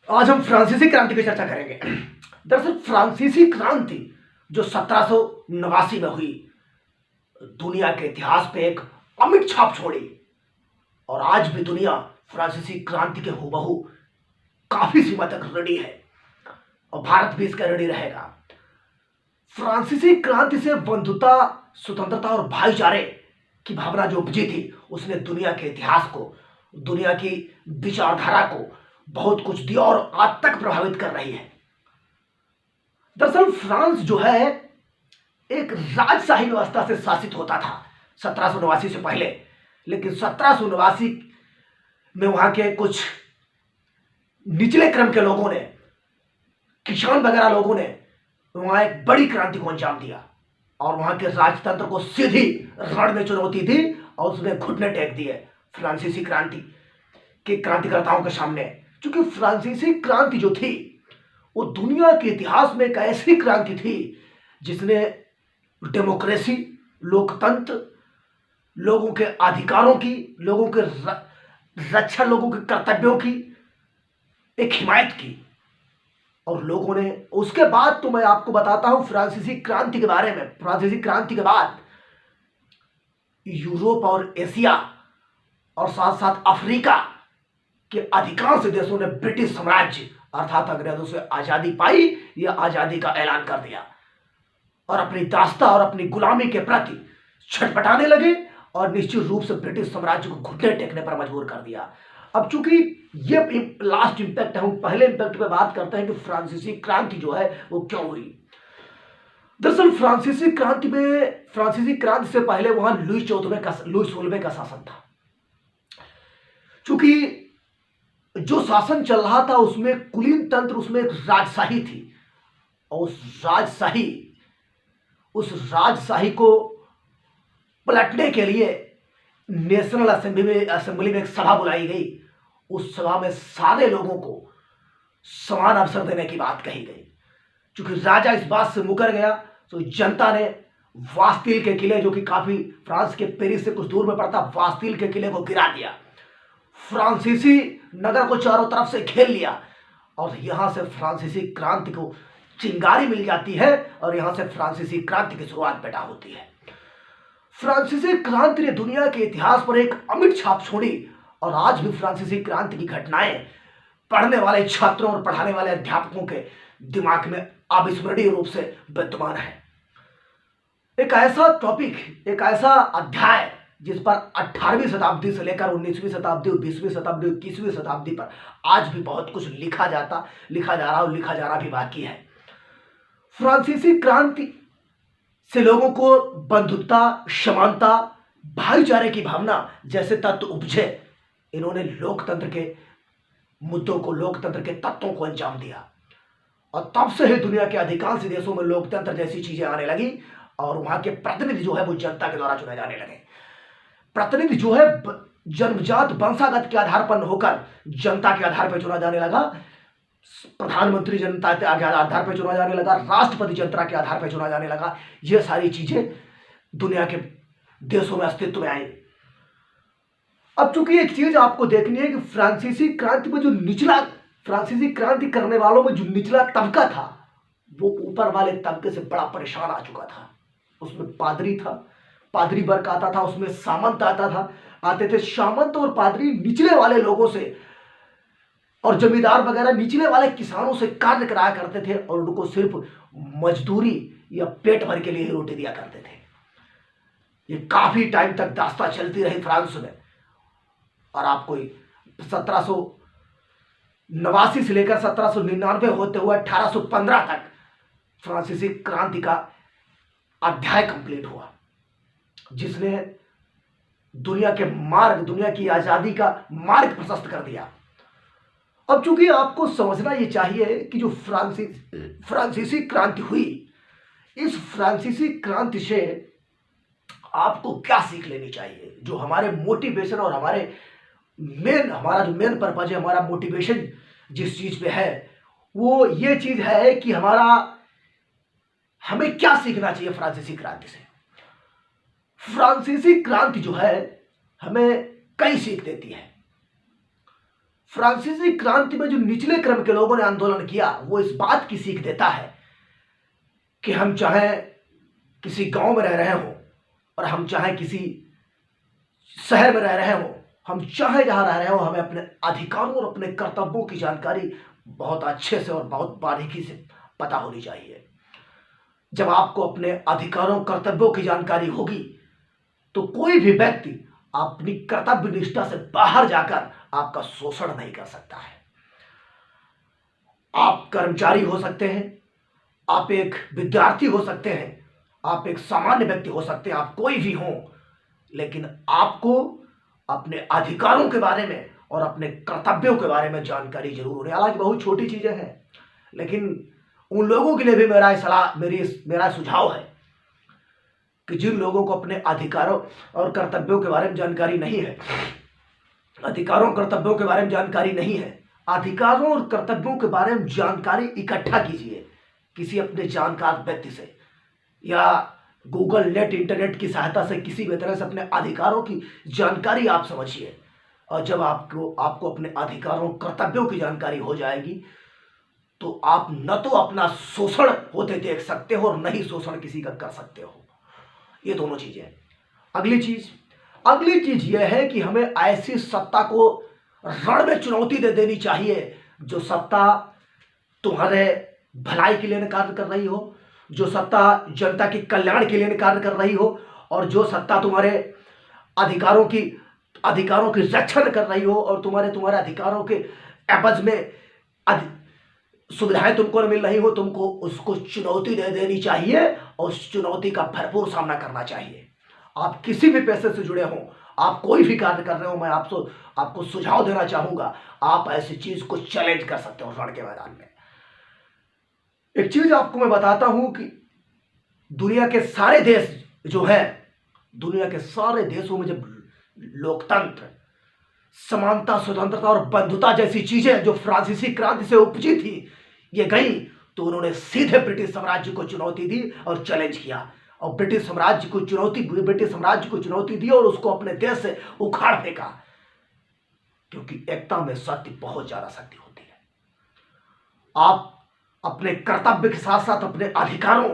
आज हम फ्रांसीसी क्रांति की चर्चा करेंगे। दरअसल फ्रांसीसी क्रांति जो 1789 में हुई, दुनिया के इतिहास पे एक अमिट छाप छोड़ी और आज भी दुनिया फ्रांसीसी क्रांति के हूबहू काफी सीमा तक ऋणी है और भारत भी इसका ऋणी रहेगा। फ्रांसीसी क्रांति से बंधुता, स्वतंत्रता और भाईचारे की भावना जो उपजी थी, उसने दुनिया के इतिहास को, दुनिया की विचारधारा को बहुत कुछ दिया और आज तक प्रभावित कर रही है। दरअसल फ्रांस जो है एक राजशाही व्यवस्था से शासित होता था 1789 से पहले, लेकिन 1789 में वहां के कुछ निचले क्रम के लोगों ने, किसान वगैरह लोगों ने वहां एक बड़ी क्रांति को अंजाम दिया और वहां के राजतंत्र को सीधी रण में चुनौती दी और उसने घुटने टेक दिए फ्रांसीसी क्रांति के क्रांतिकर्ताओं के सामने। क्योंकि फ्रांसीसी क्रांति जो थी वो दुनिया के इतिहास में एक ऐसी क्रांति थी जिसने डेमोक्रेसी, लोकतंत्र, लोगों के अधिकारों की, लोगों के रक्षा, लोगों के कर्तव्यों की एक हिमायत की। और लोगों ने उसके बाद, तो मैं आपको बताता हूं फ्रांसीसी क्रांति के बारे में। फ्रांसीसी क्रांति के बाद यूरोप और एशिया और साथ साथ अफ्रीका के अधिकांश देशों ने ब्रिटिश साम्राज्य अर्थात अंग्रेजों से आजादी पाई या आजादी का ऐलान कर दिया और अपनी दास्ता और अपनी गुलामी के प्रति छटपटाने लगे और निश्चित रूप से ब्रिटिश साम्राज्य को घुटने टेकने पर मजबूर कर दिया। अब चूंकि ये लास्ट इंपैक्ट है, हम पहले इंपैक्ट पे बात करते हैं कि फ्रांसीसी क्रांति जो है वो क्यों हुई। दरअसल फ्रांसीसी क्रांति से पहले वहां लुई 16वें का शासन था। चूंकि जो शासन चल रहा था उसमें कुलीन तंत्र, उसमें एक राजशाही थी और उस राजशाही को पलटने के लिए नेशनल असेंबली में एक सभा बुलाई गई। उस सभा में सारे लोगों को समान अवसर देने की बात कही गई। क्योंकि राजा इस बात से मुकर गया तो जनता ने वास्तिल के किले, जो कि काफी फ्रांस के पेरिस से कुछ दूर में पड़ता, वास्तिल के किले को गिरा दिया, फ्रांसीसी नगर को चारों तरफ से घेर लिया और यहां से फ्रांसीसी क्रांति को चिंगारी मिल जाती है और यहां से फ्रांसीसी क्रांति की शुरुआत पैदा होती है। फ्रांसीसी क्रांति ने दुनिया के इतिहास पर एक अमिट छाप छोड़ी और आज भी फ्रांसीसी क्रांति की घटनाएं पढ़ने वाले छात्रों और पढ़ाने वाले अध्यापकों के दिमाग में अविस्मरणीय रूप से विद्यमान है। एक ऐसा टॉपिक, एक ऐसा अध्याय जिस पर 18वीं शताब्दी से लेकर 19वीं शताब्दी, 20वीं शताब्दी, 21वीं शताब्दी पर आज भी बहुत कुछ लिखा जा रहा और लिखा जाना भी बाकी है। फ्रांसीसी क्रांति से लोगों को बंधुता, समानता, भाईचारे की भावना जैसे तत्व उपजे। इन्होंने लोकतंत्र के मुद्दों को, लोकतंत्र के तत्वों को अंजाम दिया और तब से ही दुनिया के अधिकांश देशों में लोकतंत्र जैसी चीजें आने लगी और वहां के प्रतिनिधि जो है वो जनता के द्वारा चुने जाने लगे। प्रतिनिधि जो है जन्मजात वंशागत के आधार पर होकर जनता के आधार पर चुना जाने लगा। प्रधानमंत्री जनता के आधार पर चुना जाने लगा, राष्ट्रपति जनता के आधार पर चुना जाने लगा। ये सारी चीजें दुनिया के देशों में अस्तित्व में आई। अब चूंकि एक चीज आपको देखनी है कि फ्रांसीसी क्रांति में फ्रांसीसी क्रांति करने वालों में जो निचला तबका था वो ऊपर वाले तबके से बड़ा परेशान आ चुका था। उसमें पादरी था, पादरी वर्ग आता था, उसमें सामंत आते थे। सामंत और पादरी निचले वाले लोगों से और जमींदार वगैरह निचले वाले किसानों से कार्य कराया करते थे और उनको सिर्फ मजदूरी या पेट भर के लिए ही रोटी दिया करते थे। ये काफी टाइम तक दास्ता चलती रही फ्रांस में और आपको 1789 से लेकर 1799 होते हुए 1815 तक फ्रांसीसी क्रांति का अध्याय कंप्लीट हुआ, जिसने दुनिया की आजादी का मार्ग प्रशस्त कर दिया। अब चूंकि आपको समझना यह चाहिए कि जो फ्रांसीसी क्रांति हुई, इस फ्रांसीसी क्रांति से आपको क्या सीख लेनी चाहिए। जो हमारे मोटिवेशन और हमारा जो मेन पर्पज है, हमारा मोटिवेशन जिस चीज पे है वो ये चीज है कि हमें क्या सीखना चाहिए फ्रांसीसी क्रांति से। फ्रांसीसी क्रांति जो है हमें कई सीख देती है। फ्रांसीसी क्रांति में जो निचले क्रम के लोगों ने आंदोलन किया वो इस बात की सीख देता है कि हम चाहे किसी गांव में रह रहे हो और हम चाहे किसी शहर में रह रहे हो, हम चाहे जहां रह रहे हो, हमें अपने अधिकारों और अपने कर्तव्यों की जानकारी बहुत अच्छे से और बहुत बारीकी से पता होनी चाहिए। जब आपको अपने अधिकारों कर्तव्यों की जानकारी होगी तो कोई भी व्यक्ति अपनी कर्तव्य निष्ठा से बाहर जाकर आपका शोषण नहीं कर सकता है। आप कर्मचारी हो सकते हैं, आप एक विद्यार्थी हो सकते हैं, आप एक सामान्य व्यक्ति हो सकते हैं, आप कोई भी हो, लेकिन आपको अपने अधिकारों के बारे में और अपने कर्तव्यों के बारे में जानकारी जरूर होनी। हालांकि बहुत छोटी चीजें हैं, लेकिन उन लोगों के लिए भी मेरा सुझाव है कि जिन लोगों को अपने अधिकारों और कर्तव्यों के बारे में जानकारी नहीं है, अधिकारों कर्तव्यों के बारे में जानकारी नहीं है, अधिकारों और कर्तव्यों के बारे में जानकारी इकट्ठा कीजिए किसी अपने जानकार व्यक्ति से, या गूगल नेट इंटरनेट की सहायता से किसी भी तरह से अपने अधिकारों की जानकारी आप समझिए। और जब आपको अपने अधिकारों कर्तव्यों की जानकारी हो जाएगी तो आप न तो अपना शोषण होते देख सकते हो और न ही शोषण किसी का कर सकते हो। ये दोनों चीजें। अगली चीज यह है कि हमें ऐसी सत्ता को रण में चुनौती दे देनी चाहिए जो सत्ता तुम्हारे भलाई के लिए कार्य कर रही हो, जो सत्ता जनता के कल्याण के लिए कार्य कर रही हो, और जो सत्ता तुम्हारे अधिकारों की रक्षा कर रही हो और तुम्हारे अधिकारों के एवज में सुविधाएं तुमको मिल रही हो, तुमको उसको चुनौती दे देनी चाहिए और उस चुनौती का भरपूर सामना करना चाहिए। आप किसी भी पैसे से जुड़े हो, आप कोई भी कार्य कर रहे हो, मैं आपको सुझाव देना चाहूंगा, आप ऐसी चीज को चैलेंज कर सकते हो रण के मैदान में। एक चीज आपको मैं बताता हूं कि दुनिया के सारे देश जो है, दुनिया के सारे देशों में जब लोकतंत्र, समानता, स्वतंत्रता और बंधुता जैसी चीजें जो फ्रांसीसी क्रांति से उपजी थी ये गई, तो उन्होंने सीधे ब्रिटिश साम्राज्य को चुनौती दी और चैलेंज किया, और ब्रिटिश साम्राज्य को चुनौती दी और उसको अपने देश से उखाड़ फेंका, क्योंकि एकता में शक्ति, बहुत ज्यादा शक्ति होती है। आप अपने कर्तव्य के साथ साथ अपने अधिकारों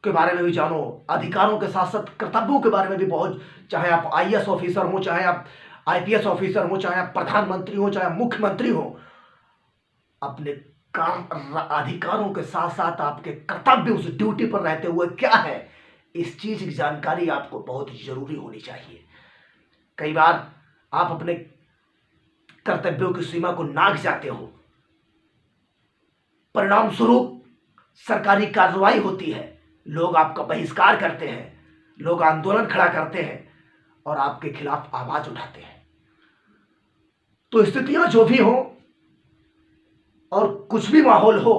के बारे में भी जानो, अधिकारों के साथ साथ कर्तव्यों के बारे में भी बहुत, चाहे आप आईएएस ऑफिसर हो, चाहे आप आईपीएस ऑफिसर हो, चाहे आप प्रधानमंत्री हो, चाहे मुख्यमंत्री हो, अपने अधिकारों के साथ साथ आपके कर्तव्य उस ड्यूटी पर रहते हुए क्या है, इस चीज की जानकारी आपको बहुत जरूरी होनी चाहिए। कई बार आप अपने कर्तव्यों की सीमा को नाग जाते हो, परिणाम स्वरूप सरकारी कार्रवाई होती है, लोग आपका बहिष्कार करते हैं, लोग आंदोलन खड़ा करते हैं और आपके खिलाफ आवाज उठाते हैं। तो स्थितियां जो भी हो और कुछ भी माहौल हो,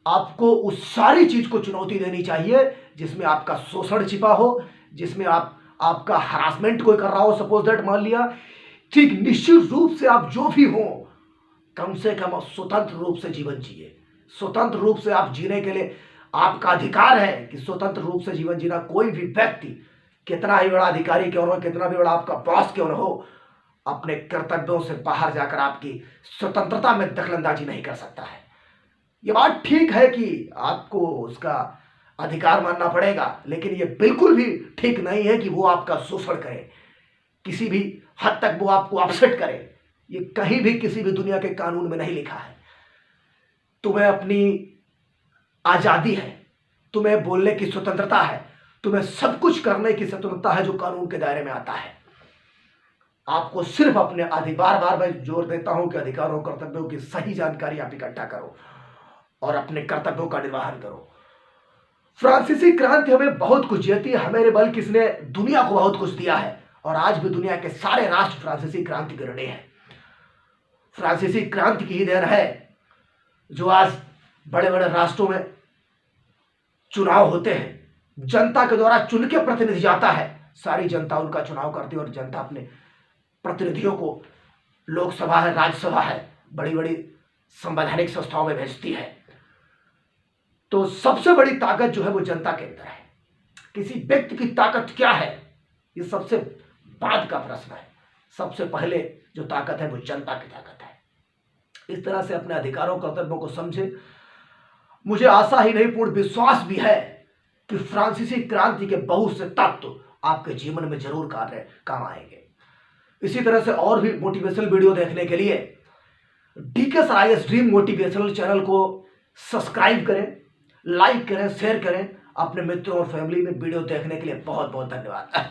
आपको उस सारी चीज को चुनौती देनी चाहिए जिसमें आपका शोषण छिपा हो, जिसमें आपका हरासमेंट कोई कर रहा हो, सपोज दैट, मान लिया, ठीक निश्चित रूप से आप जो भी हो, कम से कम स्वतंत्र रूप से जीवन जिए। स्वतंत्र रूप से आप जीने के लिए आपका अधिकार है कि स्वतंत्र रूप से जीवन जीना। कोई भी व्यक्ति कितना ही बड़ा अधिकारी क्यों न हो, कितना भी बड़ा आपका बॉस क्यों न हो, अपने कर्तव्यों से बाहर जाकर आपकी स्वतंत्रता में दखलंदाजी नहीं कर सकता है। ये बात ठीक है कि आपको उसका अधिकार मानना पड़ेगा, लेकिन ये बिल्कुल भी ठीक नहीं है कि वो आपका शोषण करे, किसी भी हद तक वो आपको अपसेट करे। ये कहीं भी किसी भी दुनिया के कानून में नहीं लिखा है। तुम्हें अपनी आजादी है, तुम्हें बोलने की स्वतंत्रता है, तुम्हें सब कुछ करने की स्वतंत्रता है जो कानून के दायरे में आता है। आपको सिर्फ अपने बार बार मैं जोर देता हूं कि अधिकारों और कर्तव्यों की सही जानकारी आप इकट्ठा करो और अपने कर्तव्यों का निर्वहन करो। फ्रांसीसी क्रांति हमें बहुत कुछ देती है, हमें बल्कि इसने दुनिया को बहुत कुछ दिया है, और आज भी दुनिया के सारे राष्ट्र फ्रांसीसी क्रांति के ऋणी हैं। फ्रांसीसी क्रांति की ही देन है जो आज बड़े बड़े राष्ट्रों में चुनाव होते हैं, जनता के द्वारा चुन के प्रतिनिधि जाता है, सारी जनता उनका चुनाव करती है और जनता अपने प्रतिनिधियों को लोकसभा है, राज्यसभा है, बड़ी बड़ी संवैधानिक संस्थाओं में भेजती है। तो सबसे बड़ी ताकत जो है वो जनता के अंदर है। किसी व्यक्ति की ताकत क्या है, ये सबसे बाद का प्रश्न है। सबसे पहले जो ताकत है वो जनता की ताकत है। इस तरह से अपने अधिकारों कर्तव्यों को समझे। मुझे आशा ही नहीं पूर्ण विश्वास भी है कि फ्रांसीसी क्रांति के बहुत से तत्व आपके जीवन में जरूर काम आएंगे। इसी तरह से और भी मोटिवेशनल वीडियो देखने के लिए डीके सराइस ड्रीम मोटिवेशनल चैनल को सब्सक्राइब करें, लाइक करें, शेयर करें। अपने मित्रों और फैमिली में वीडियो देखने के लिए बहुत बहुत धन्यवाद।